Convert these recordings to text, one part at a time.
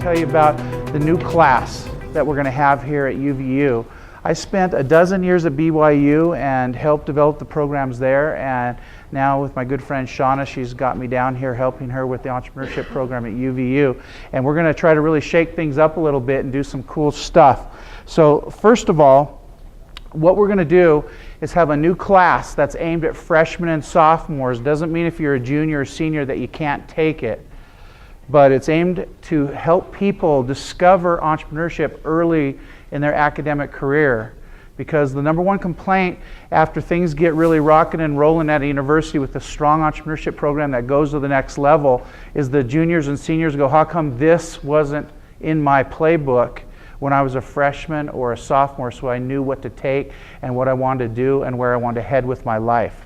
tell you about the new class that we're going to have here at UVU. I spent a dozen years at BYU and helped develop the programs there, and now with my good friend Shauna, she's got me down here helping her with the entrepreneurship program at UVU. And we're going to try to really shake things up a little bit and do some cool stuff. So first of all, what we're going to do is have a new class that's aimed at freshmen and sophomores. Doesn't mean if you're a junior or senior that you can't take it, but it's aimed to help people discover entrepreneurship early in their academic career. Because the number one complaint after things get really rocking and rolling at a university with a strong entrepreneurship program that goes to the next level is the juniors and seniors go, how come this wasn't in my playbook when I was a freshman or a sophomore, so I knew what to take and what I wanted to do and where I wanted to head with my life.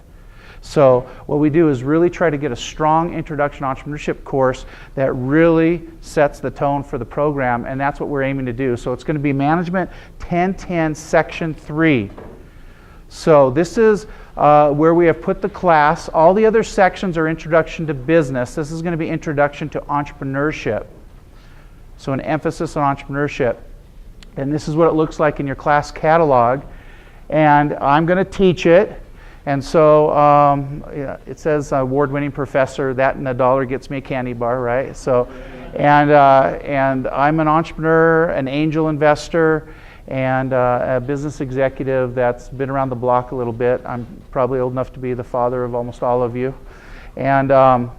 So what we do is really try to get a strong introduction entrepreneurship course that really sets the tone for the program, and that's what we're aiming to do. So it's going to be Management 1010 Section 3. So this is where we have put the class. All the other sections are Introduction to Business. This is going to be Introduction to Entrepreneurship. So an emphasis on entrepreneurship. And this is what it looks like in your class catalog. And I'm going to teach it. And so it says award-winning professor. That and $1 gets me a candy bar, right? So, and I'm an entrepreneur, an angel investor, and a business executive that's been around the block a little bit. I'm probably old enough to be the father of almost all of you. And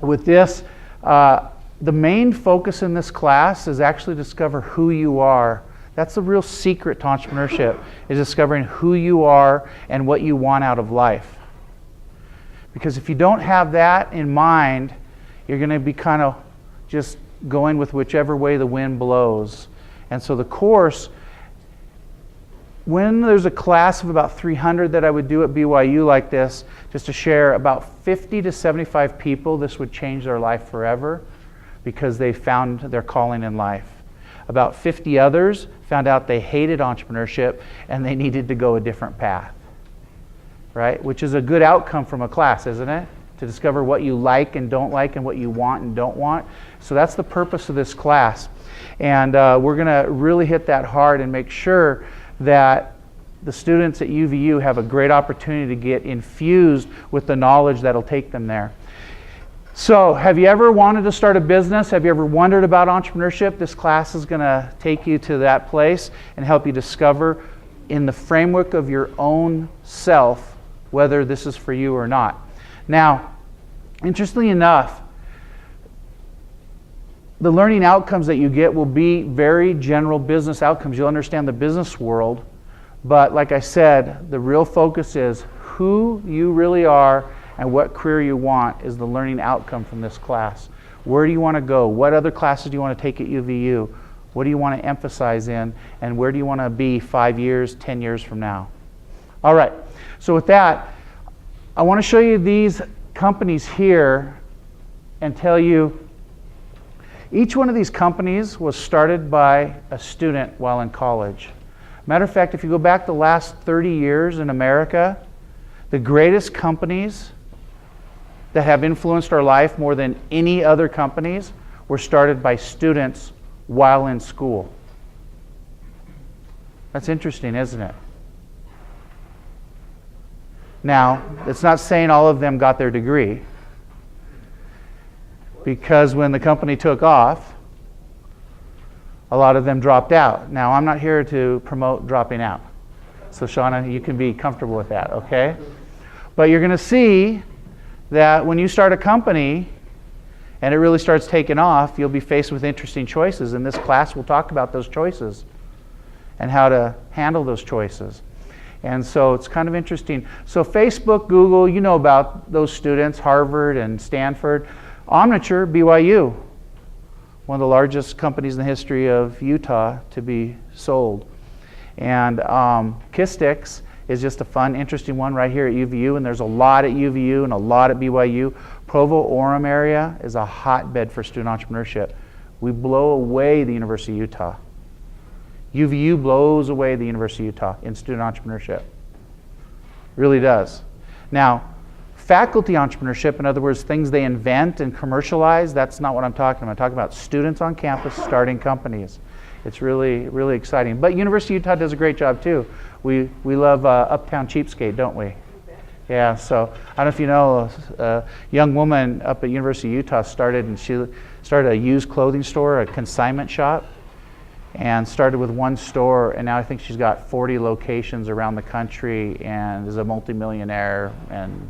with this, the main focus in this class is actually discover who you are. That's the real secret to entrepreneurship, is discovering who you are and what you want out of life. Because if you don't have that in mind, you're going to be kind of just going with whichever way the wind blows. And so the course, when there's a class of about 300 that I would do at BYU like this, just to share, about 50 to 75 people, this would change their life forever because they found their calling in life. About 50 others found out they hated entrepreneurship and they needed to go a different path, right? Which is a good outcome from a class, isn't it? To discover what you like and don't like and what you want and don't want. So that's the purpose of this class. And we're going to really hit that hard and make sure that the students at UVU have a great opportunity to get infused with the knowledge that'll take them there. So, have you ever wanted to start a business? Have you ever wondered about entrepreneurship? This class is going to take you to that place and help you discover in the framework of your own self whether this is for you or not. Now, interestingly enough, the learning outcomes that you get will be very general business outcomes. You'll understand the business world, but like I said, the real focus is who you really are and what career you want is the learning outcome from this class. Where do you want to go? What other classes do you want to take at UVU? What do you want to emphasize in? And where do you want to be 5 years, 10 years from now? All right, so with that, I want to show you these companies here and tell you each one of these companies was started by a student while in college. Matter of fact, if you go back the last 30 years in America, the greatest companies that have influenced our life more than any other companies were started by students while in school. That's interesting, isn't it? Now, it's not saying all of them got their degree, because when the company took off, a lot of them dropped out. Now, I'm not here to promote dropping out. So, Shauna, you can be comfortable with that, okay? But you're going to see that when you start a company and it really starts taking off, you'll be faced with interesting choices. In this class, we'll talk about those choices and how to handle those choices. And so it's kind of interesting. So Facebook, Google, you know about those students, Harvard and Stanford. Omniture, BYU, one of the largest companies in the history of Utah to be sold. And Kistix is just a fun, interesting one right here at UVU, and there's a lot at UVU and a lot at BYU. Provo-Orem area is a hotbed for student entrepreneurship. We blow away the University of Utah. UVU blows away the University of Utah in student entrepreneurship. Really does. Now, Faculty entrepreneurship, in other words, things they invent and commercialize, that's not what I'm talking about. I'm talking about students on campus starting companies. It's really, really exciting. But University of Utah does a great job too. We love Uptown Cheapskate, don't we? Yeah, so I don't know if you know, a young woman up at University of Utah she started a used clothing store, a consignment shop, and started with one store, and now I think she's got 40 locations around the country and is a multimillionaire, and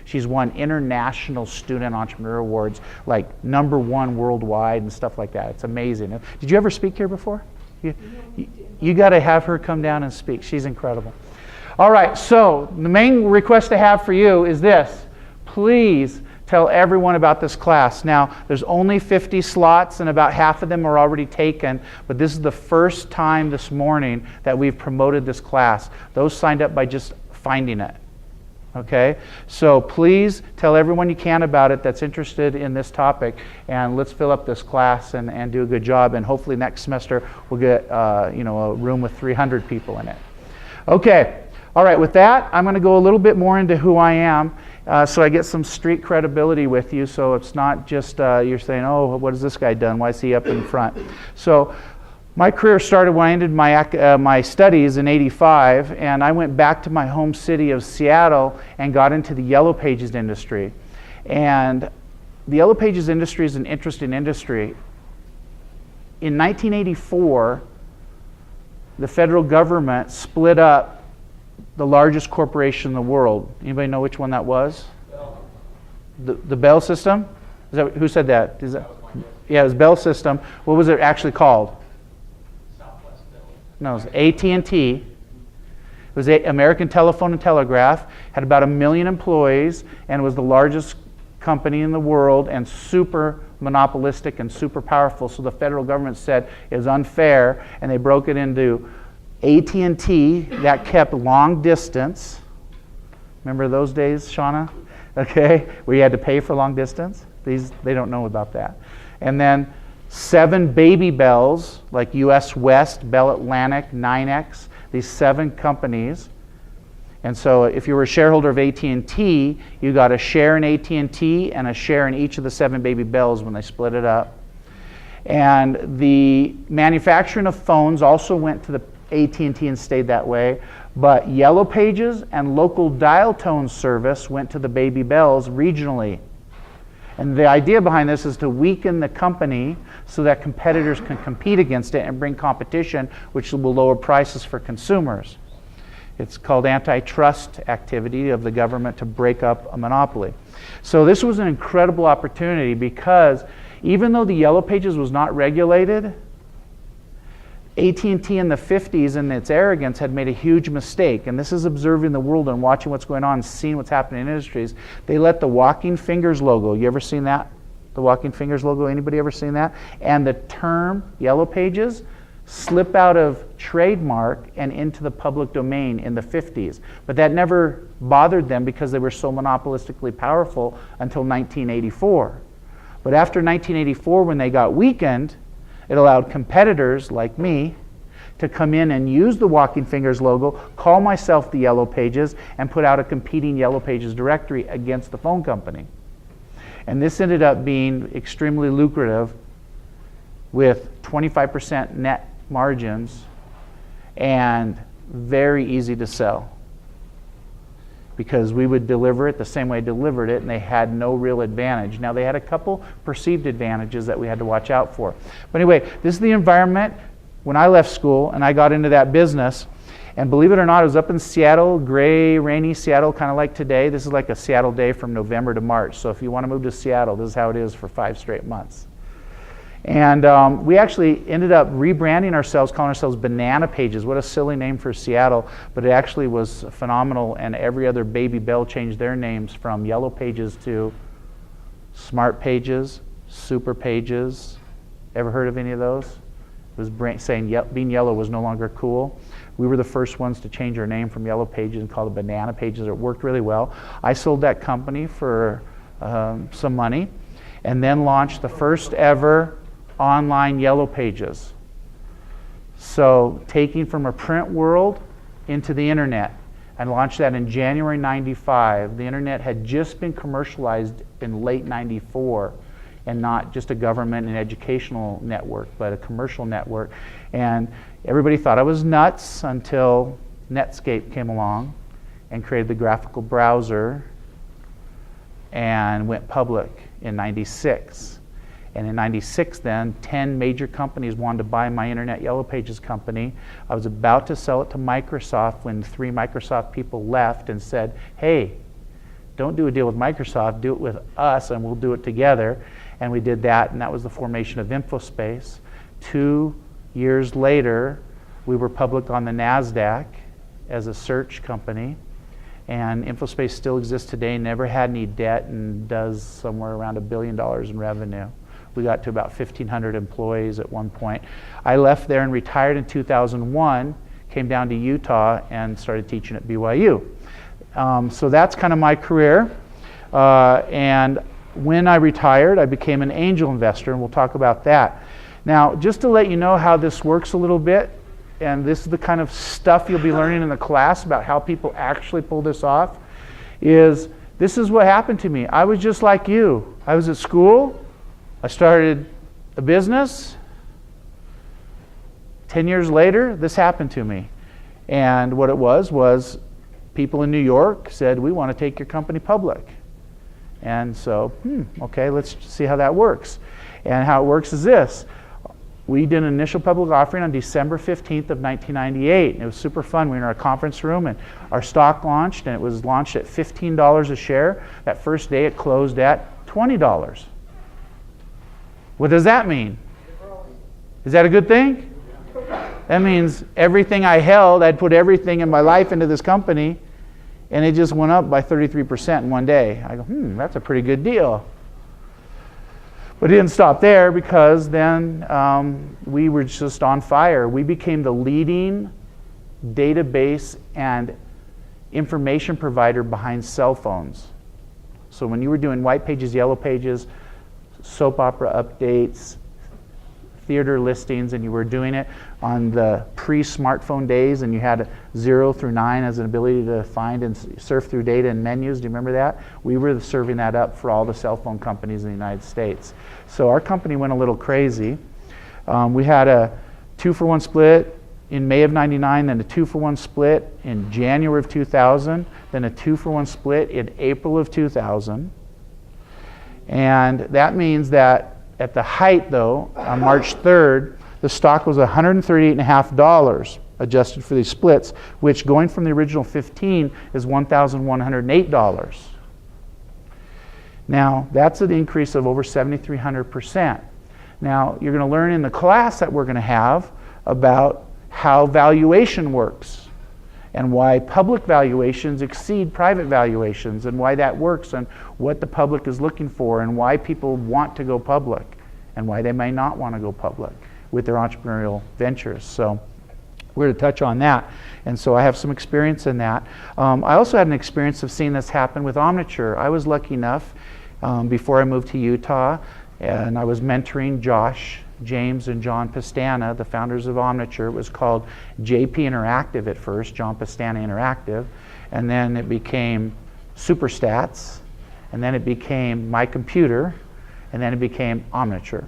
she's won international student entrepreneur awards, like #1 worldwide and stuff like that. It's amazing. Did you ever speak here before? You got to have her come down and speak. She's incredible. All right, so the main request I have for you is this. Please tell everyone about this class. Now, there's only 50 slots and about half of them are already taken, but this is the first time this morning that we've promoted this class. Those signed up by just finding it. Okay, so please tell everyone you can about it that's interested in this topic, and let's fill up this class and do a good job, and hopefully next semester we'll get a room with 300 people in it. Okay, all right, with that, I'm going to go a little bit more into who I am, so I get some street credibility with you, so it's not just you're saying, oh, what has this guy done? Why is he up in front? So my career started when I ended my studies in '85, and I went back to my home city of Seattle and got into the Yellow Pages industry. And the Yellow Pages industry is an interesting industry. In 1984, the federal government split up the largest corporation in the world. Anybody know which one that was? Bell. The Bell System? Who said that? Yeah, it was Bell System. What was it actually called? No, it was AT&T. It was American Telephone and Telegraph. Had about 1 million employees and was the largest company in the world and super monopolistic and super powerful. So the federal government said it was unfair, and they broke it into AT&T that kept long distance. Remember those days, Shauna? Okay, where you had to pay for long distance. They don't know about that. And then 7 baby bells, like US West, Bell Atlantic, NYNEX, these 7 companies. And so if you were a shareholder of AT&T, you got a share in AT&T and a share in each of the 7 baby bells when they split it up. And the manufacturing of phones also went to the AT&T and stayed that way. But Yellow Pages and local dial tone service went to the baby bells regionally. And the idea behind this is to weaken the company so that competitors can compete against it and bring competition, which will lower prices for consumers. It's called antitrust activity of the government to break up a monopoly. So this was an incredible opportunity because even though the Yellow Pages was not regulated, AT&T in the 50s, in its arrogance, had made a huge mistake. And this is observing the world and watching what's going on and seeing what's happening in industries. They let the walking fingers logo, you ever seen that? The walking fingers logo, anybody ever seen that? And the term Yellow Pages slip out of trademark and into the public domain in the 50s. But that never bothered them because they were so monopolistically powerful until 1984. But after 1984, when they got weakened, it allowed competitors like me to come in and use the Walking Fingers logo, call myself the Yellow Pages, and put out a competing Yellow Pages directory against the phone company. And this ended up being extremely lucrative with 25% net margins and very easy to sell, because we would deliver it the same way I delivered it, and they had no real advantage. Now, they had a couple perceived advantages that we had to watch out for. But anyway, this is the environment when I left school and I got into that business. And believe it or not, I was up in Seattle, gray, rainy Seattle, kind of like today. This is like a Seattle day from November to March. So if you want to move to Seattle, this is how it is for 5 straight months. And we actually ended up rebranding ourselves, calling ourselves Banana Pages. What a silly name for Seattle, but it actually was phenomenal, and every other baby bell changed their names from Yellow Pages to Smart Pages, Super Pages. Ever heard of any of those? It was saying being yellow was no longer cool. We were the first ones to change our name from Yellow Pages and call it Banana Pages. It worked really well. I sold that company for some money and then launched the first ever online Yellow Pages. So taking from a print world into the internet. I launched that in January 95. The internet had just been commercialized in late 94, and not just a government and educational network, but a commercial network. And everybody thought I was nuts until Netscape came along and created the graphical browser and went public in 96. And in 96 then, 10 major companies wanted to buy my Internet Yellow Pages company. I was about to sell it to Microsoft when 3 Microsoft people left and said, hey, don't do a deal with Microsoft, do it with us and we'll do it together. And we did that, and that was the formation of InfoSpace. 2 years later, we were public on the NASDAQ as a search company. And InfoSpace still exists today, never had any debt, and does somewhere around $1 billion in revenue. We got to about 1,500 employees at one point. I left there and retired in 2001, came down to Utah and started teaching at BYU. So that's kind of my career. And when I retired, I became an angel investor, and we'll talk about that. Now, just to let you know how this works a little bit, and this is the kind of stuff you'll be learning in the class about how people actually pull this off, is this is what happened to me. I was just like you. I was at school. I started a business. 10 years later, this happened to me. And what it was people in New York said, we want to take your company public. And so, okay, let's see how that works. And how it works is this. We did an initial public offering on December 15th of 1998. And it was super fun. We were in our conference room, and our stock launched, and it was launched at $15 a share. That first day it closed at $20. What does that mean? Is that a good thing? That means everything I held, I'd put everything in my life into this company, and it just went up by 33% in one day. I go, that's a pretty good deal. But it didn't stop there, because then we were just on fire. We became the leading database and information provider behind cell phones. So when you were doing white pages, yellow pages, soap opera updates, theater listings, and you were doing it on the pre-smartphone days, and you had 0 through 9 as an ability to find and surf through data and menus. Do you remember that? We were serving that up for all the cell phone companies in the United States. So our company went a little crazy. We had a 2-for-1 split in May of 99, then a 2-for-1 split in January of 2000, then a 2-for-1 split in April of 2000. And that means that at the height, though, on March 3rd, the stock was $138.50 adjusted for these splits, which going from the original 15 is $1,108. Now, that's an increase of over 7,300%. Now, you're going to learn in the class that we're going to have about how valuation works, and why public valuations exceed private valuations, and why that works, and what the public is looking for, and why people want to go public, and why they may not want to go public with their entrepreneurial ventures. So we're going to touch on that. And so I have some experience in that. I also had an experience of seeing this happen with Omniture. I was lucky enough before I moved to Utah, and I was mentoring Josh, James, and John Pastana, the founders of Omniture. It was called JP Interactive at first, John Pastana Interactive, and then it became Superstats, and then it became My Computer, and then it became Omniture.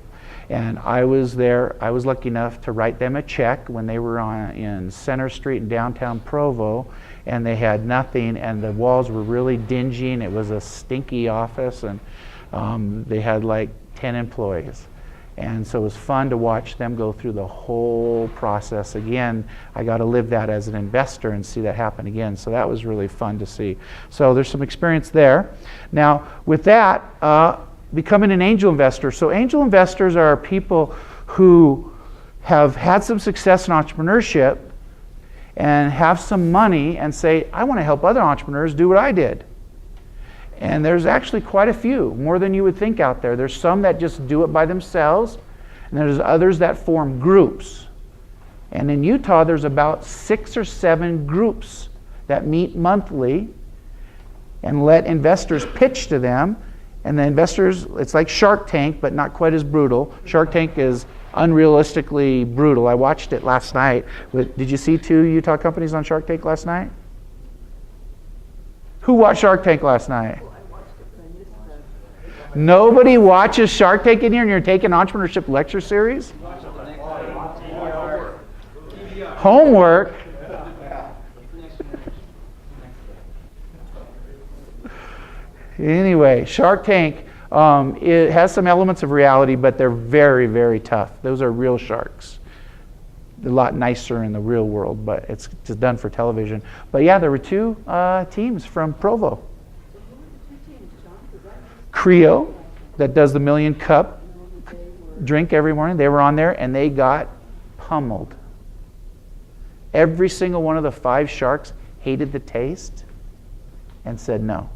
And I was there, I was lucky enough to write them a check when they were in Center Street in downtown Provo, and they had nothing, and the walls were really dingy, and it was a stinky office, and they had like 10 employees. And so it was fun to watch them go through the whole process again. I got to live that as an investor and see that happen again. So that was really fun to see. So there's some experience there. Now, with that, becoming an angel investor. So angel investors are people who have had some success in entrepreneurship and have some money and say, I want to help other entrepreneurs do what I did. And there's actually quite a few, more than you would think out there. There's some that just do it by themselves, and there's others that form groups. And in Utah, there's about 6 or 7 groups that meet monthly and let investors pitch to them. And the investors, it's like Shark Tank, but not quite as brutal. Shark Tank is unrealistically brutal. I watched it last night. Did you see 2 Utah companies on Shark Tank last night? Who watched Shark Tank last night? Nobody watches Shark Tank in here, and you're taking entrepreneurship lecture series? Homework? Anyway, Shark Tank, it has some elements of reality, but they're very, very tough. Those are real sharks. They're a lot nicer in the real world, but it's just done for television. But yeah, there were two teams from Provo. Creo, that does the Million Cup drink every morning, they were on there, and they got pummeled. Every single one of the 5 sharks hated the taste and said no,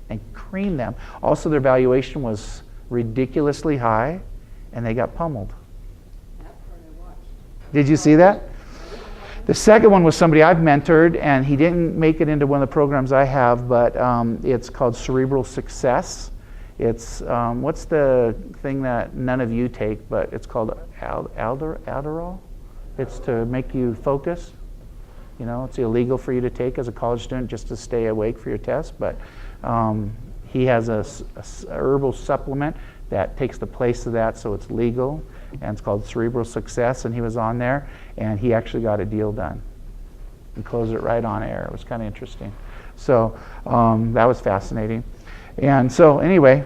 and creamed them. Also, their valuation was ridiculously high, and they got pummeled. Did you see that? The second one was somebody I've mentored, and he didn't make it into one of the programs I have, but it's called Cerebral Success. It's, what's the thing that none of you take, but it's called Adderall? It's to make you focus. You know, it's illegal for you to take as a college student just to stay awake for your test, but he has a herbal supplement that takes the place of that, so it's legal, and it's called Cerebral Success, and he was on there, and he actually got a deal done and closed it right on air. It was kind of interesting. So that was fascinating. And so anyway,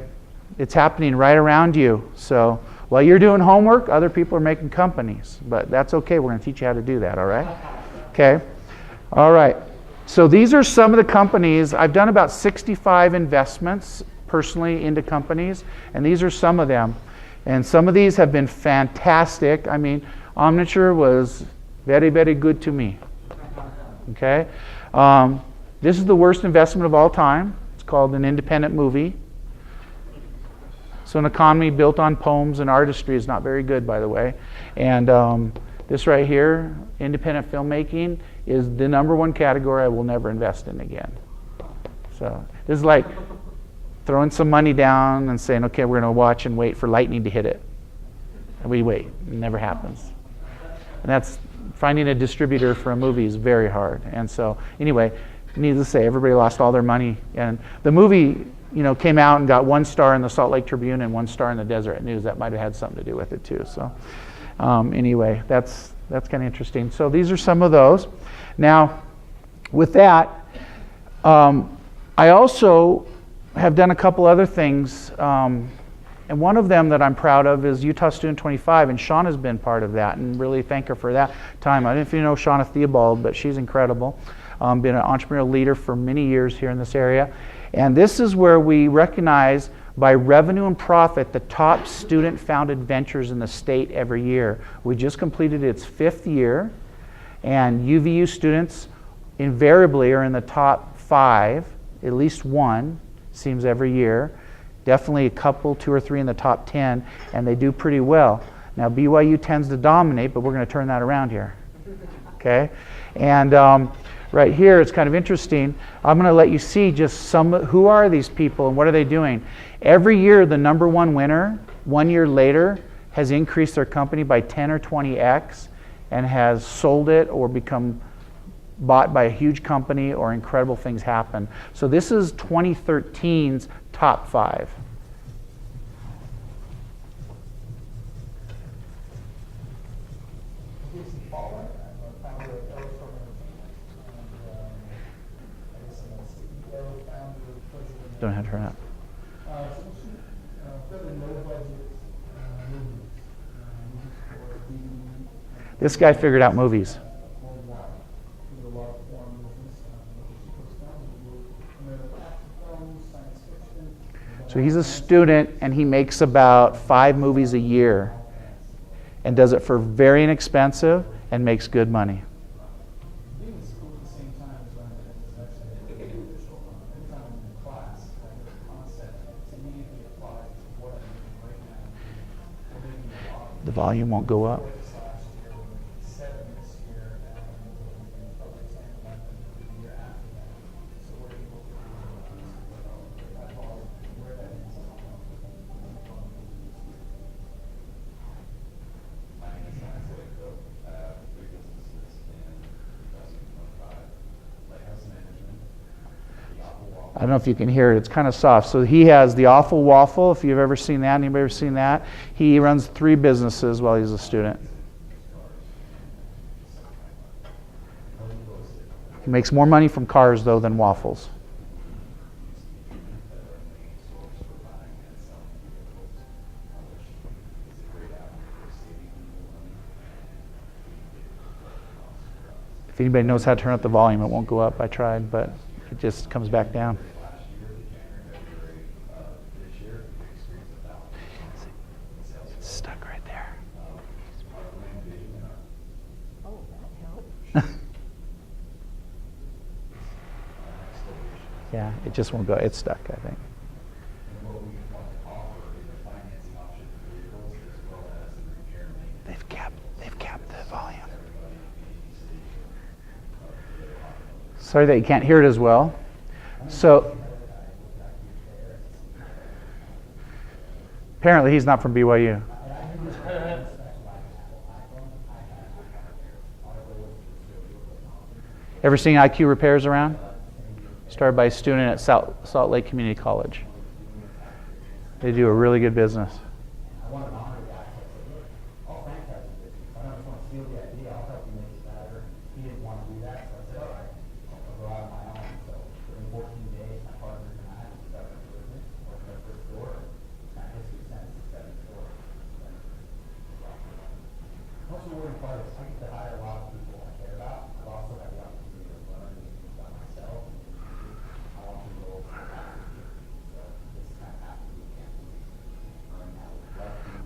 it's happening right around you. So while you're doing homework, other people are making companies, but that's okay. We're going to teach you how to do that, all right? Okay. All right. So these are some of the companies. I've done about 65 investments personally into companies, and these are some of them. And some of these have been fantastic. I mean, Omniture was very, very good to me. Okay? This is the worst investment of all time. It's called an independent movie. So an economy built on poems and artistry is not very good, by the way. And this right here, independent filmmaking, is the #1 category I will never invest in again. So this is like throwing some money down and saying, okay, we're going to watch and wait for lightning to hit it. And we wait. It never happens. And that's finding a distributor for a movie is very hard. And so anyway, needless to say, everybody lost all their money. And the movie, you know, came out and got 1 star in the Salt Lake Tribune and 1 star in the Deseret News. That might have had something to do with it too. So anyway, that's kind of interesting. So these are some of those. Now, with that, I also have done a couple other things, and one of them that I'm proud of is Utah Student 25, and Shauna has been part of that, and really thank her for that time. I don't know if you know Shauna Theobald, but she's incredible. Been an entrepreneurial leader for many years here in this area, and this is where we recognize by revenue and profit the top student-founded ventures in the state every year. We just completed its 5th year, and UVU students invariably are in the top 5, at least 1. Seems every year. Definitely a couple, 2 or 3 in the top 10, and they do pretty well. Now BYU tends to dominate, but we're going to turn that around here. Okay? And right here, it's kind of interesting. I'm going to let you see just who are these people and what are they doing. Every year, the #1 winner, 1 year later, has increased their company by 10 or 20x and has sold it or become bought by a huge company, or incredible things happen. So this is 2013's top 5. Don't have to turn up. This guy figured out movies. So he's a student, and he makes about 5 movies a year and does it for very inexpensive and makes good money. The volume won't go up. I don't know if you can hear it. It's kind of soft. So he has the Awful Waffle, if you've ever seen that. Anybody ever seen that? He runs 3 businesses while he's a student. He makes more money from cars, though, than waffles. If anybody knows how to turn up the volume, it won't go up. I tried, but it just comes back down. It's stuck right there. Oh, that helps. Yeah, it just won't go. It's stuck, I think. They've capped the volume. Sorry that you can't hear it as well. So apparently he's not from BYU. Ever seen IQ Repairs around? Started by a student at Salt Lake Community College. They do a really good business.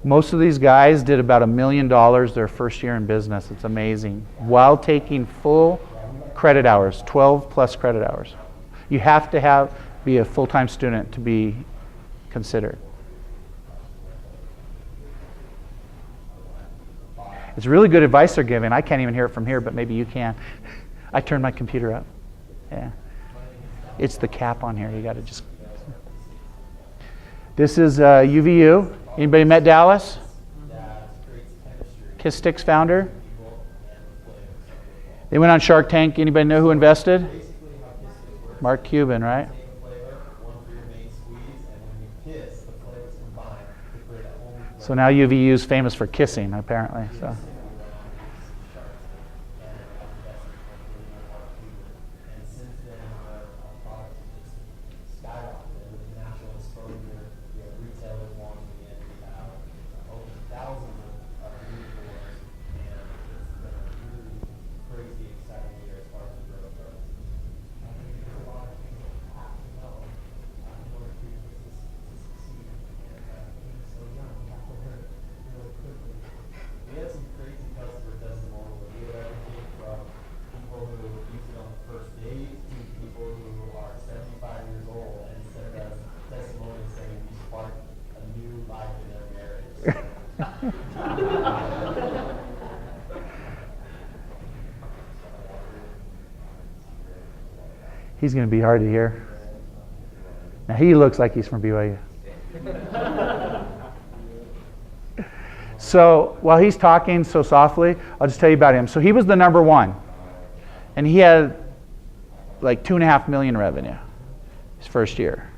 Most of these guys did about $1 million their first year in business. It's amazing. While taking full credit hours, 12 plus credit hours. You have to be a full-time student to be considered. It's really good advice they're giving. I can't even hear it from here, but maybe you can. I turned my computer up. Yeah. It's the cap on here. You got to just... This is UVU. Anybody met Dallas? Kiss Sticks founder. They went on Shark Tank. Anybody know who invested? Mark Cuban, right? So now UVU is famous for kissing, apparently. So. He's going to be hard to hear. Now he looks like he's from BYU. So while he's talking so softly, I'll just tell you about him. So he was the number 1. And he had like $2.5 million revenue his first year.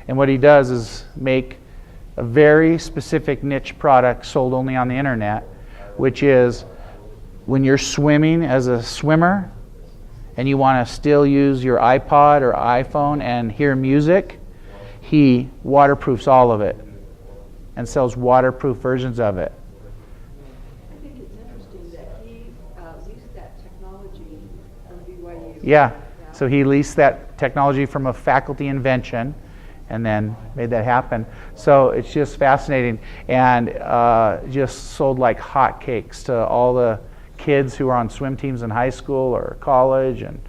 And what he does is make a very specific niche product sold only on the internet, which is when you're swimming as a swimmer and you want to still use your iPod or iPhone and hear music, he waterproofs all of it and sells waterproof versions of it. I think it's interesting that he leased that technology from BYU. Yeah, so he leased that technology from a faculty invention and then made that happen. So it's just fascinating, and just sold like hotcakes to all the kids who are on swim teams in high school or college and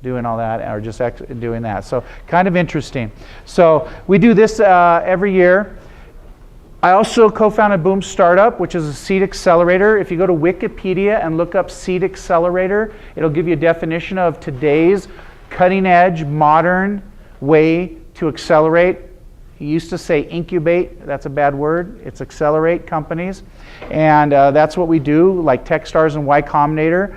doing all that, or just doing that. So kind of interesting. So we do this every year. I also co-founded Boom Startup, which is a seed accelerator. If you go to Wikipedia and look up seed accelerator, it'll give you a definition of today's cutting edge, modern way to accelerate. He used to say incubate. That's a bad word. It's accelerate companies. And that's what we do, like Techstars and Y Combinator.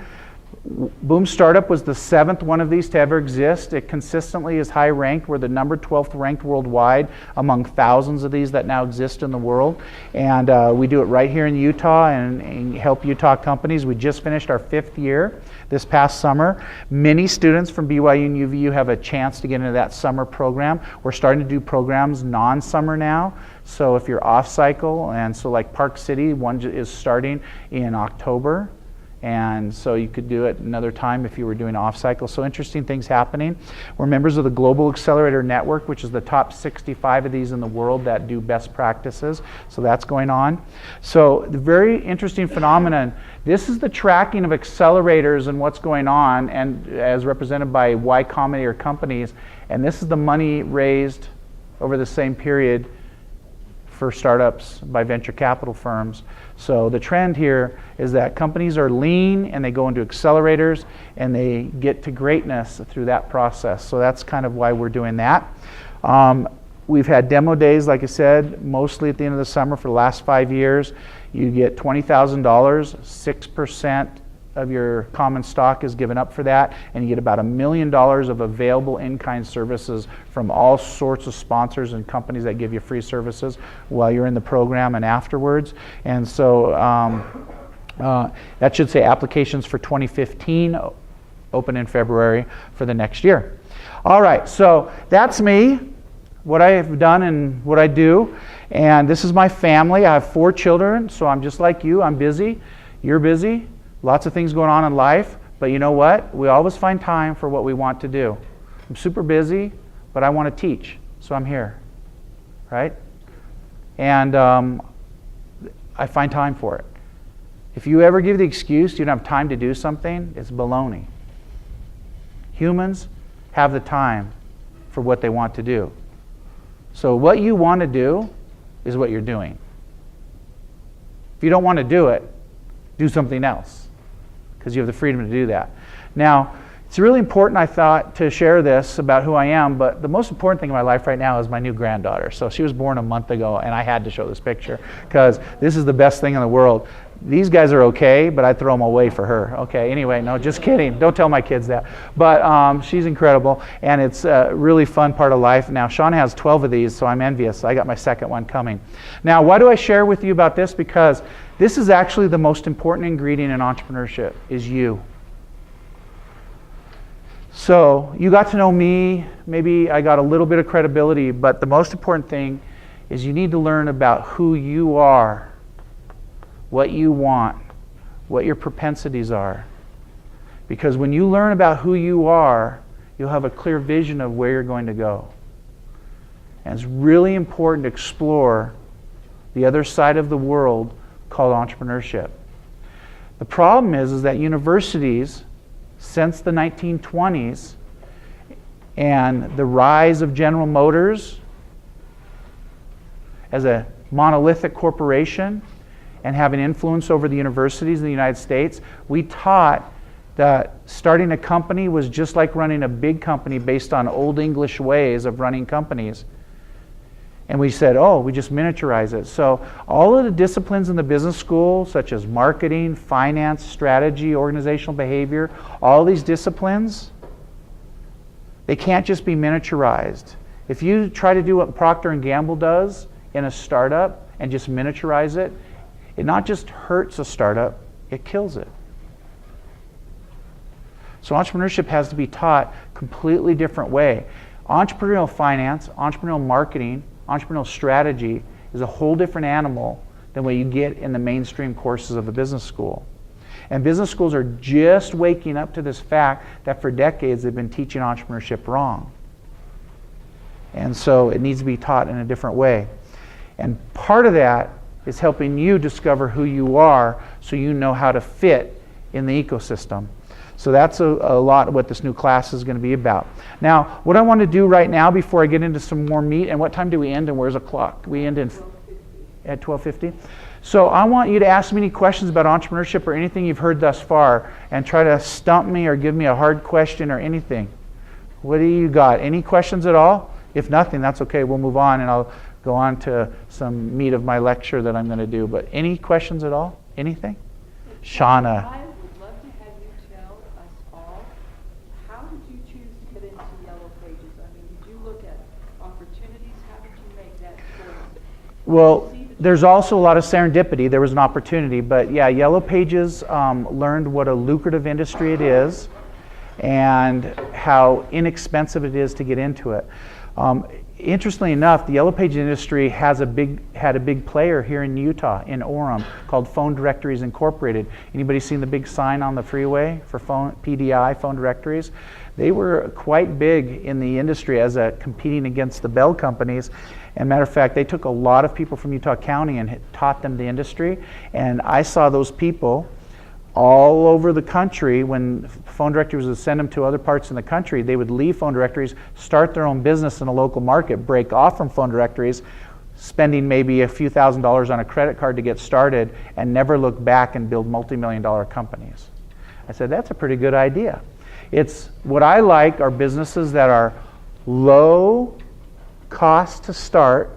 Boom Startup was the 7th one of these to ever exist. It consistently is high ranked. We're the number 12th ranked worldwide among thousands of these that now exist in the world. And we do it right here in Utah and help Utah companies. We just finished our 5th year this past summer. Many students from BYU and UVU have a chance to get into that summer program. We're starting to do programs non-summer now. So if you're off cycle, and so like Park City, one is starting in October. And so you could do it another time if you were doing off cycle. So interesting things happening. We're members of the Global Accelerator Network, which is the top 65 of these in the world that do best practices. So that's going on. So the very interesting phenomenon. This is the tracking of accelerators and what's going on, and as represented by Y Combinator companies. And this is the money raised over the same period for startups by venture capital firms. So the trend here is that companies are lean and they go into accelerators and they get to greatness through that process. So that's kind of why we're doing that. We've had demo days, like I said, mostly at the end of the summer for the last 5 years. You get $20,000, 6% of your common stock is given up for that, and you get about $1 million of available in-kind services from all sorts of sponsors and companies that give you free services while you're in the program and afterwards. And so that should say applications for 2015 open in February for the next year. All right, so that's me, what I have done and what I do. And this is my family. I have 4 children, so I'm just like you. I'm busy. You're busy. Lots of things going on in life, but you know what? We always find time for what we want to do. I'm super busy, but I want to teach, so I'm here, right? And I find time for it. If you ever give the excuse you don't have time to do something, it's baloney. Humans have the time for what they want to do. So what you want to do is what you're doing. If you don't want to do it, do something else, because you have the freedom to do that. Now, it's really important, I thought, to share this about who I am, but the most important thing in my life right now is my new granddaughter. So she was born a month ago, and I had to show this picture, because this is the best thing in the world. These guys are okay, but I'd throw them away for her. Okay, anyway, no, just kidding. Don't tell my kids that. But she's incredible, and it's a really fun part of life. Now, Sean has 12 of these, so I'm envious. I got my second one coming. Now, why do I share with you about this? Because this is actually the most important ingredient in entrepreneurship, is you. So you got to know me. Maybe I got a little bit of credibility, but the most important thing is you need to learn about who you are, what you want, what your propensities are. Because when you learn about who you are, you'll have a clear vision of where you're going to go. And it's really important to explore the other side of the world called entrepreneurship. The problem is that universities, since the 1920s, and the rise of General Motors as a monolithic corporation and having influence over the universities in the United States, we taught that starting a company was just like running a big company based on old English ways of running companies. And we said, oh, we just miniaturize it. So all of the disciplines in the business school, such as marketing, finance, strategy, organizational behavior, all these disciplines, they can't just be miniaturized. If you try to do what Procter & Gamble does in a startup and just miniaturize it, it not just hurts a startup, it kills it. So entrepreneurship has to be taught a completely different way. Entrepreneurial finance, entrepreneurial marketing, entrepreneurial strategy is a whole different animal than what you get in the mainstream courses of a business school. And business schools are just waking up to this fact that for decades they've been teaching entrepreneurship wrong. And so it needs to be taught in a different way. And part of that is helping you discover who you are so you know how to fit in the ecosystem. So that's a lot of what this new class is going to be about. Now, what I want to do right now before I get into some more meat, and what time do we end and where's the clock? We end at 12:50. So I want you to ask me any questions about entrepreneurship or anything you've heard thus far and try to stump me or give me a hard question or anything. What do you got? Any questions at all? If nothing, that's okay. We'll move on and I'll go on to some meat of my lecture that I'm going to do. But any questions at all? Anything? Shauna. I would love to have you tell Well, there's also a lot of serendipity. There was an opportunity, but yeah, Yellow Pages learned what a lucrative industry it is and how inexpensive it is to get into it. Interestingly enough, the Yellow Page industry had a big player here in Utah, in Orem, called Phone Directories Incorporated. Anybody seen the big sign on the freeway for PDI, phone directories? They were quite big in the industry as competing against the Bell companies. And matter of fact, they took a lot of people from Utah County and taught them the industry. And I saw those people all over the country. When phone directories would send them to other parts in the country, they would leave phone directories, start their own business in a local market, break off from phone directories, spending maybe a few $1,000s on a credit card to get started, and never look back and build multi-million-dollar companies. I said, that's a pretty good idea. It's what I like are businesses that are low cost to start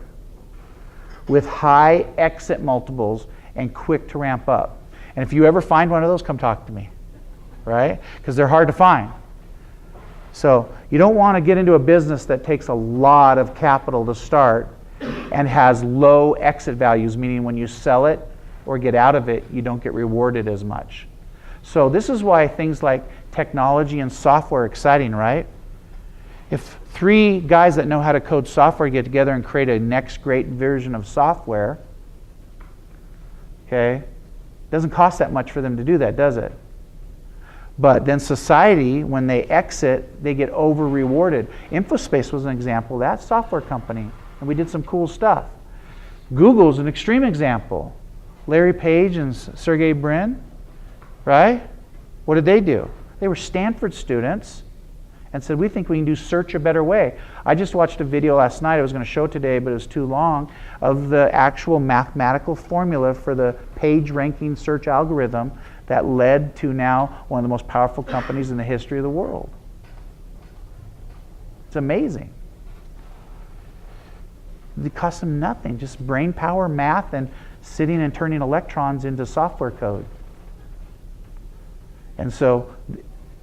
with high exit multiples and quick to ramp up. And if you ever find one of those, come talk to me, right? Because they're hard to find. So you don't want to get into a business that takes a lot of capital to start and has low exit values, meaning when you sell it or get out of it, you don't get rewarded as much. So this is why things like technology and software are exciting, right? If 3 guys that know how to code software get together and create a next great version of software, okay, it doesn't cost that much for them to do that, does it? But then society, when they exit, they get over-rewarded. InfoSpace was an example of that, software company, and we did some cool stuff. Google's an extreme example. Larry Page and Sergey Brin, right? What did they do? They were Stanford students and said, we think we can do search a better way. I just watched a video last night, I was going to show it today, but it was too long, of the actual mathematical formula for the page ranking search algorithm that led to now one of the most powerful companies in the history of the world. It's amazing. It costs them nothing, just brain power, math, and sitting and turning electrons into software code. And so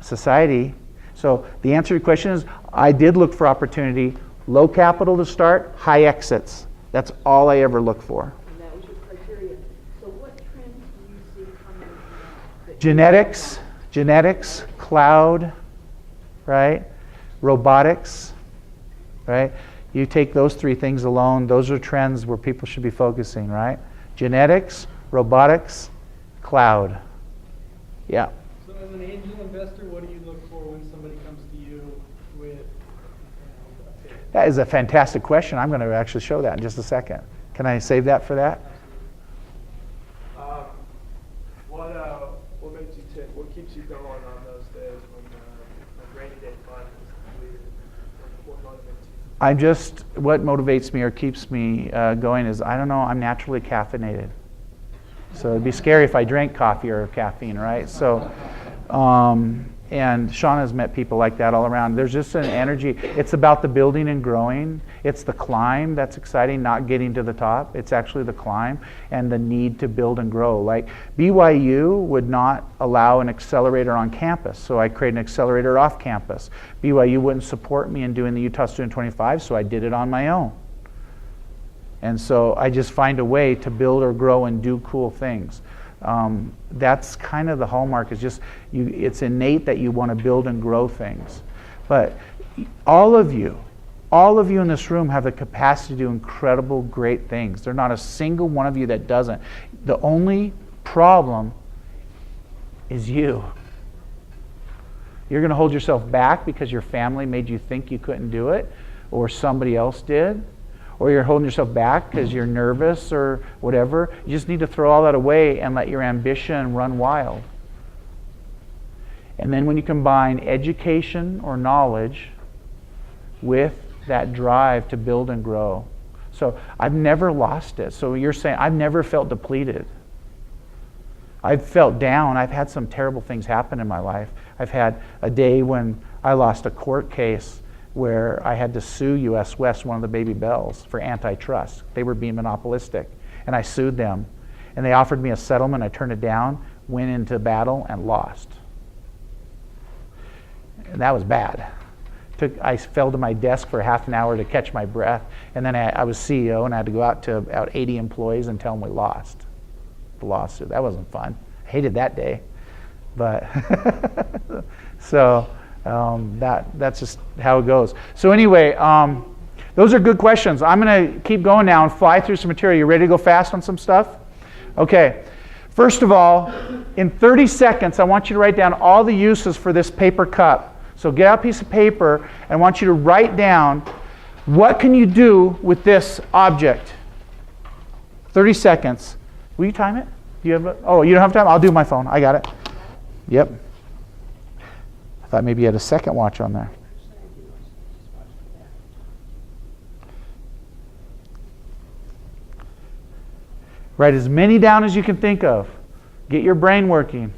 society, so the answer to your question is, I did look for opportunity, low capital to start, high exits. That's all I ever look for. And that was your criteria. So what trends do you see coming now? Genetics, cloud, right? Robotics, right? You take those 3 things alone, those are trends where people should be focusing, right? Genetics, robotics, cloud. Yeah. So as an angel investor, what do you look for when somebody comes to you with a pitch? That is a fantastic question. I'm going to actually show that in just a second. Can I save that for that? What makes you tick? What keeps you going on those days when rainy day fund is completed? What motivates you? What motivates me or keeps me going is, I don't know, I'm naturally caffeinated. So it'd be scary if I drank coffee or caffeine, right? So, and Shauna's met people like that all around. There's just an energy. It's about the building and growing. It's the climb that's exciting, not getting to the top. It's actually the climb and the need to build and grow. Like BYU would not allow an accelerator on campus, so I created an accelerator off campus. BYU wouldn't support me in doing the Utah Student 25, so I did it on my own. And so I just find a way to build or grow and do cool things. That's kind of the hallmark, is just it's innate that you want to build and grow things. But all of you in this room have the capacity to do incredible, great things. There's not a single one of you that doesn't. The only problem is you. You're going to hold yourself back because your family made you think you couldn't do it, or somebody else did. Or you're holding yourself back because you're nervous or whatever. You just need to throw all that away and let your ambition run wild. And then when you combine education or knowledge with that drive to build and grow. So I've never lost it. So you're saying I've never felt depleted. I've felt down. I've had some terrible things happen in my life. I've had a day when I lost a court case where I had to sue US West, one of the Baby Bells, for antitrust. They were being monopolistic. And I sued them. And they offered me a settlement. I turned it down, went into battle, and lost. And that was bad. I fell to my desk for half an hour to catch my breath, and then I was CEO, and I had to go out to about 80 employees and tell them we lost the lawsuit. That wasn't fun. I hated that day, but so that's just how it goes. So anyway, those are good questions. I'm going to keep going now and fly through some material. You ready to go fast on some stuff? Okay. First of all, in 30 seconds, I want you to write down all the uses for this paper cup. So get out a piece of paper, and I want you to write down what can you do with this object. 30 seconds. Will you time it? Do you have you don't have time? I'll do my phone. I got it. Yep. I thought maybe you had a second watch on there. Write as many down as you can think of. Get your brain working.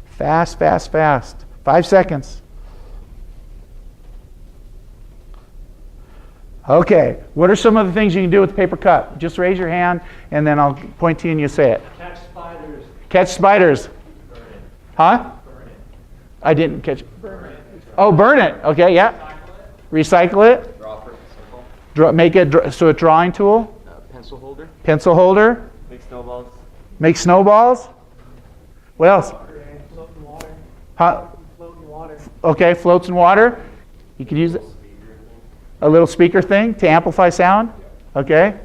Fast, fast, fast. 5 seconds. Okay, what are some of the things you can do with the paper cup? Just raise your hand, and then I'll point to you and you say it. Catch spiders. Catch spiders. Burn it. Huh? Burn it. I didn't catch. Burn it. Oh, burn it. Okay, yeah. Recycle it. Draw for circle. Make it so a drawing tool. Pencil holder. Pencil holder. Make snowballs. Make snowballs. What else? Float in water. Huh? Float in water. Okay, floats in water. You can use it. A little speaker thing to amplify sound. Okay.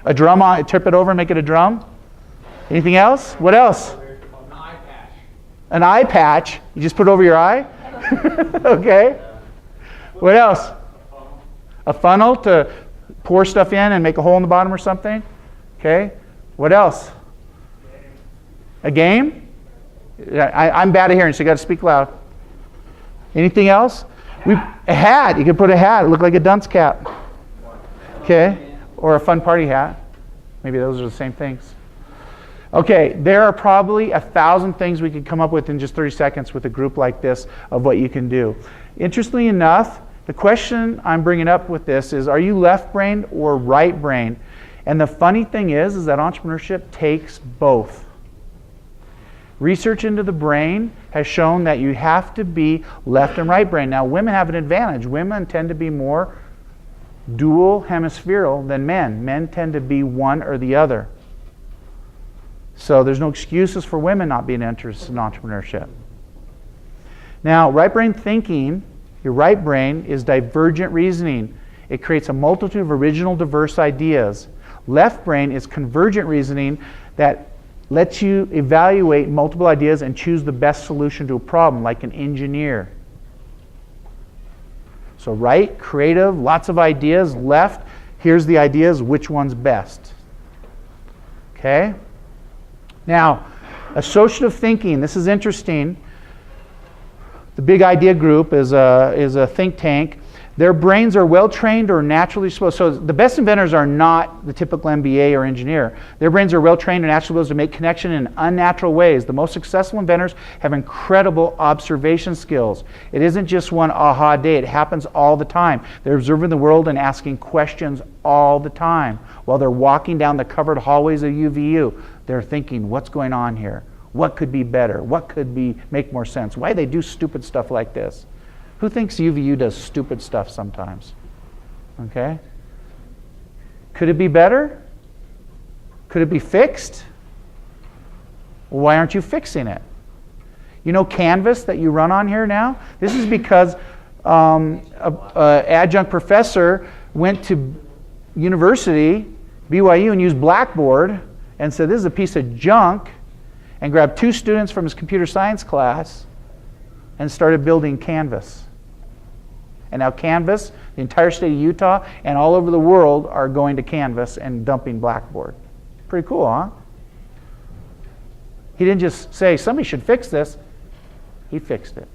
A drum on. Tip it over and make it a drum. Anything else? What else? An eye patch. An eye patch. You just put it over your eye. Okay. What else? A funnel to pour stuff in and make a hole in the bottom or something. Okay. What else? A game? I'm bad at hearing, so you got to speak loud. Anything else? A hat. You could put a hat. It look like a dunce cap. Okay. Or a fun party hat. Maybe those are the same things. Okay. There are probably 1,000 things we could come up with in just 30 seconds with a group like this of what you can do. Interestingly enough, the question I'm bringing up with this is, are you left-brained or right-brained? And the funny thing is that entrepreneurship takes both. Research into the brain has shown that you have to be left and right brain. Now, women have an advantage. Women tend to be more dual hemispherical than men. Men tend to be one or the other. So there's no excuses for women not being interested in entrepreneurship. Now, right brain thinking, your right brain is divergent reasoning. It creates a multitude of original, diverse ideas. Left brain is convergent reasoning that lets you evaluate multiple ideas and choose the best solution to a problem, like an engineer. So right, creative, lots of ideas. Left, here's the ideas, which one's best. Okay? Now, associative thinking, this is interesting. The Big Idea Group is a think tank. Their brains are well-trained or naturally supposed. So the best inventors are not the typical MBA or engineer. Their brains are well-trained and naturally supposed to make connection in unnatural ways. The most successful inventors have incredible observation skills. It isn't just one aha day. It happens all the time. They're observing the world and asking questions all the time. While they're walking down the covered hallways of UVU, they're thinking, what's going on here? What could be better? What could make more sense? Why do they do stupid stuff like this? Who thinks UVU does stupid stuff sometimes? Okay? Could it be better? Could it be fixed? Well, why aren't you fixing it? You know Canvas that you run on here now? This is because an adjunct professor went to university, BYU, and used Blackboard and said, this is a piece of junk, and grabbed 2 students from his computer science class and started building Canvas. And now Canvas, the entire state of Utah, and all over the world are going to Canvas and dumping Blackboard. Pretty cool, huh? He didn't just say, somebody should fix this. He fixed it.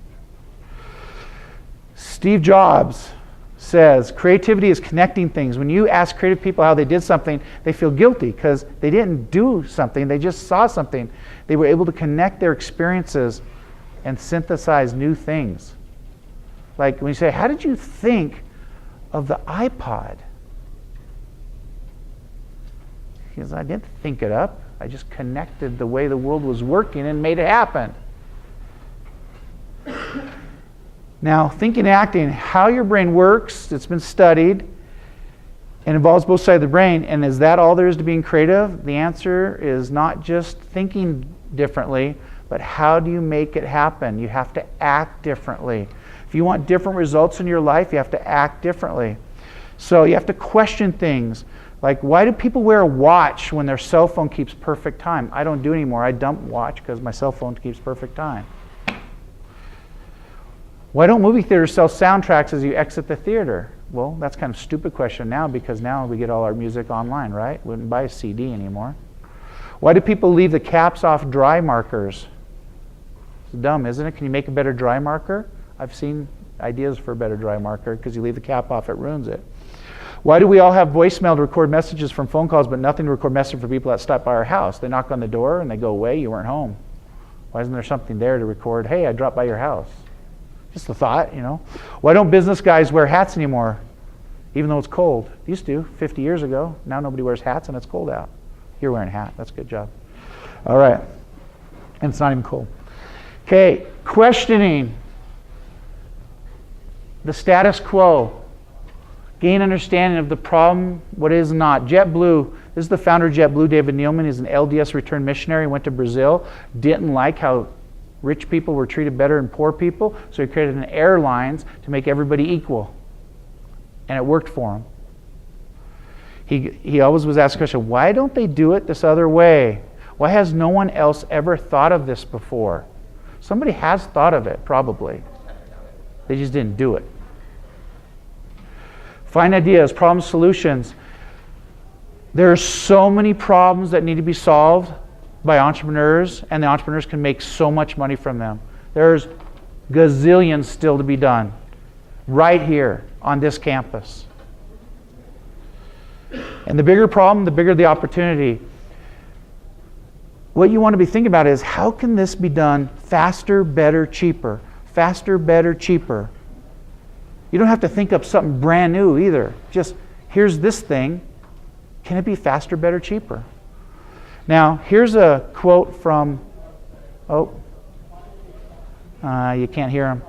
Steve Jobs says, creativity is connecting things. When you ask creative people how they did something, they feel guilty because they didn't do something. They just saw something. They were able to connect their experiences and synthesize new things. Like when you say, how did you think of the iPod? Because I didn't think it up. I just connected the way the world was working and made it happen. Now, thinking and acting, how your brain works, it's been studied and involves both sides of the brain. And is that all there is to being creative? The answer is not just thinking differently, but how do you make it happen? You have to act differently. If you want different results in your life, you have to act differently. So you have to question things. Like, why do people wear a watch when their cell phone keeps perfect time? I don't do anymore. I dump watch because my cell phone keeps perfect time. Why don't movie theaters sell soundtracks as you exit the theater? Well, that's kind of a stupid question now, because now we get all our music online, right? We wouldn't buy a CD anymore. Why do people leave the caps off dry markers? It's dumb, isn't it? Can you make a better dry marker? I've seen ideas for a better dry marker, because you leave the cap off, it ruins it. Why do we all have voicemail to record messages from phone calls, but nothing to record messages for people that stop by our house? They knock on the door and they go away, you weren't home. Why isn't there something there to record, hey, I dropped by your house? Just a thought, you know. Why don't business guys wear hats anymore, even though it's cold? They used to, 50 years ago. Now nobody wears hats and it's cold out. You're wearing a hat. That's a good job. All right. And it's not even cold. Okay, questioning the status quo. Gain understanding of the problem, what is not. JetBlue, this is the founder of JetBlue, David Neilman. He's an LDS returned missionary, went to Brazil, didn't like how rich people were treated better than poor people, so he created an airlines to make everybody equal. And it worked for him. He always was asked the question, why don't they do it this other way? Why has no one else ever thought of this before? Somebody has thought of it, probably. They just didn't do it. Find ideas, problem solutions. There are so many problems that need to be solved by entrepreneurs, and the entrepreneurs can make so much money from them. There's gazillions still to be done right here on this campus. And the bigger problem, the bigger the opportunity. What you want to be thinking about is, how can this be done faster, better, cheaper? Faster, better, cheaper. You don't have to think up something brand new either. Just, here's this thing. Can it be faster, better, cheaper? Now, here's a quote from, you can't hear him.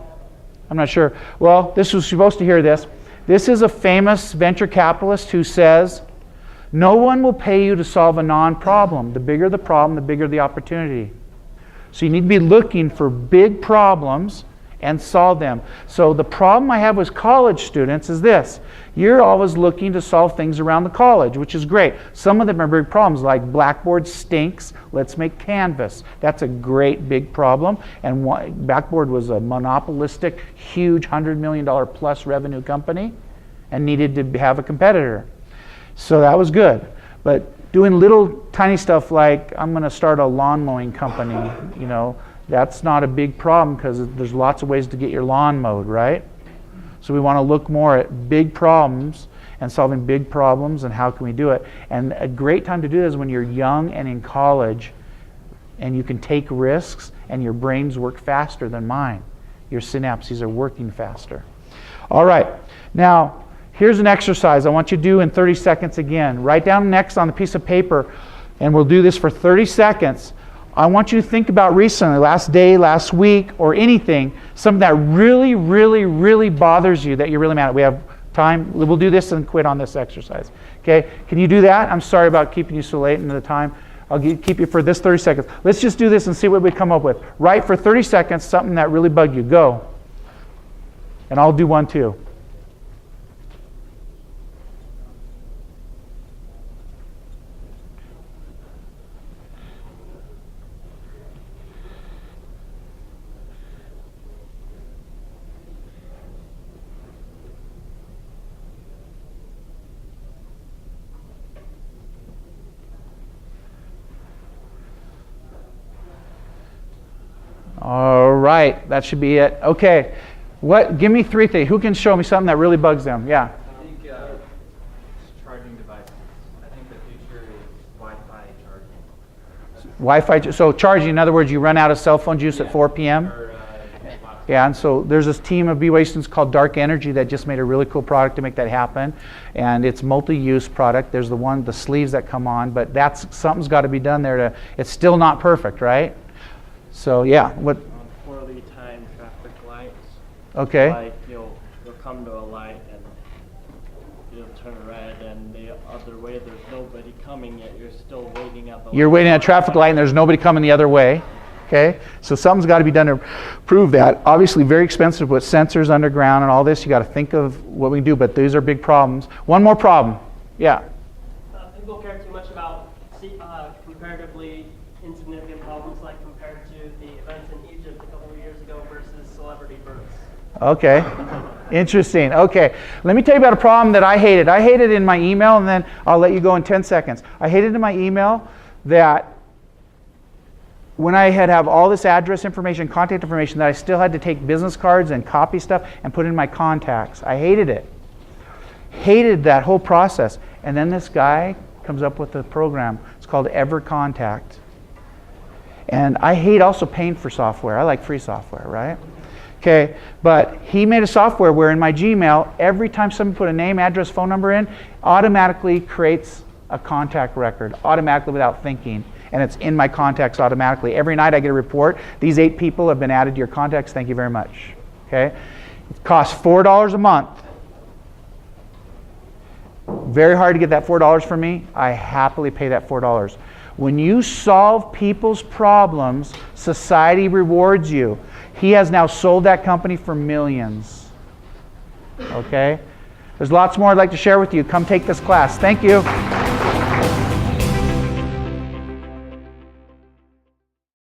I'm not sure. Well, this was supposed to hear this. This is a famous venture capitalist who says, no one will pay you to solve a non-problem. The bigger the problem, the bigger the opportunity. So you need to be looking for big problems and solve them. So the problem I have with college students is this. You're always looking to solve things around the college, which is great. Some of them are big problems, like Blackboard stinks, let's make Canvas. That's a great big problem. And Blackboard was a monopolistic, huge $100 million plus revenue company and needed to have a competitor. So that was good. But doing little tiny stuff like, I'm going to start a lawn mowing company, you know, that's not a big problem because there's lots of ways to get your lawn mowed, right? So we want to look more at big problems and solving big problems and how can we do it. And a great time to do this is when you're young and in college and you can take risks and your brains work faster than mine. Your synapses are working faster. All right. Now, here's an exercise I want you to do in 30 seconds again. Write down next on a piece of paper, and we'll do this for 30 seconds. I want you to think about recently, last day, last week, or anything, something that really, really, really bothers you that you're really mad at. We have time. We'll do this and quit on this exercise. Okay? Can you do that? I'm sorry about keeping you so late into the time. I'll keep you for this 30 seconds. Let's just do this and see what we come up with. Write for 30 seconds something that really bugged you. Go. And I'll do one too. All right, that should be it. Okay, give me three things. Who can show me something that really bugs them? Yeah. I think charging devices. I think the future is Wi-Fi charging. Wi-Fi, so charging, in other words, you run out of cell phone juice at 4 p.m.? Or laptops. Yeah, and so there's this team of BYU students called Dark Energy that just made a really cool product to make that happen. And it's multi-use product. There's the sleeves that come on, but something's got to be done there it's still not perfect, right? So yeah, what? Poorly timed traffic lights. Okay. Like you'll come to a light and you'll turn red, and the other way there's nobody coming yet. You're still waiting at the light. You're waiting at a traffic light and there's nobody coming the other way. Okay, so something's got to be done to prove that. Obviously, very expensive with sensors underground and all this. You got to think of what we can do, but these are big problems. One more problem. Yeah. People care too much about comparatively insignificant problems, like compared to the events in Egypt a couple of years ago versus celebrity births. Okay. Interesting. Okay. Let me tell you about a problem that I hated. I hated in my email, and then I'll let you go in 10 seconds. I hated in my email that when I had all this address information, contact information, that I still had to take business cards and copy stuff and put in my contacts. I hated it. Hated that whole process. And then this guy comes up with a program. It's called EverContact. And I hate also paying for software. I like free software, right? Okay, but he made a software where in my Gmail, every time someone put a name, address, phone number in, automatically creates a contact record, automatically without thinking. And it's in my contacts automatically. Every night I get a report. These 8 people have been added to your contacts. Thank you very much. Okay? It costs $4 a month. Very hard to get that $4 from me. I happily pay that $4. When you solve people's problems, society rewards you. He has now sold that company for millions. Okay? There's lots more I'd like to share with you. Come take this class. Thank you.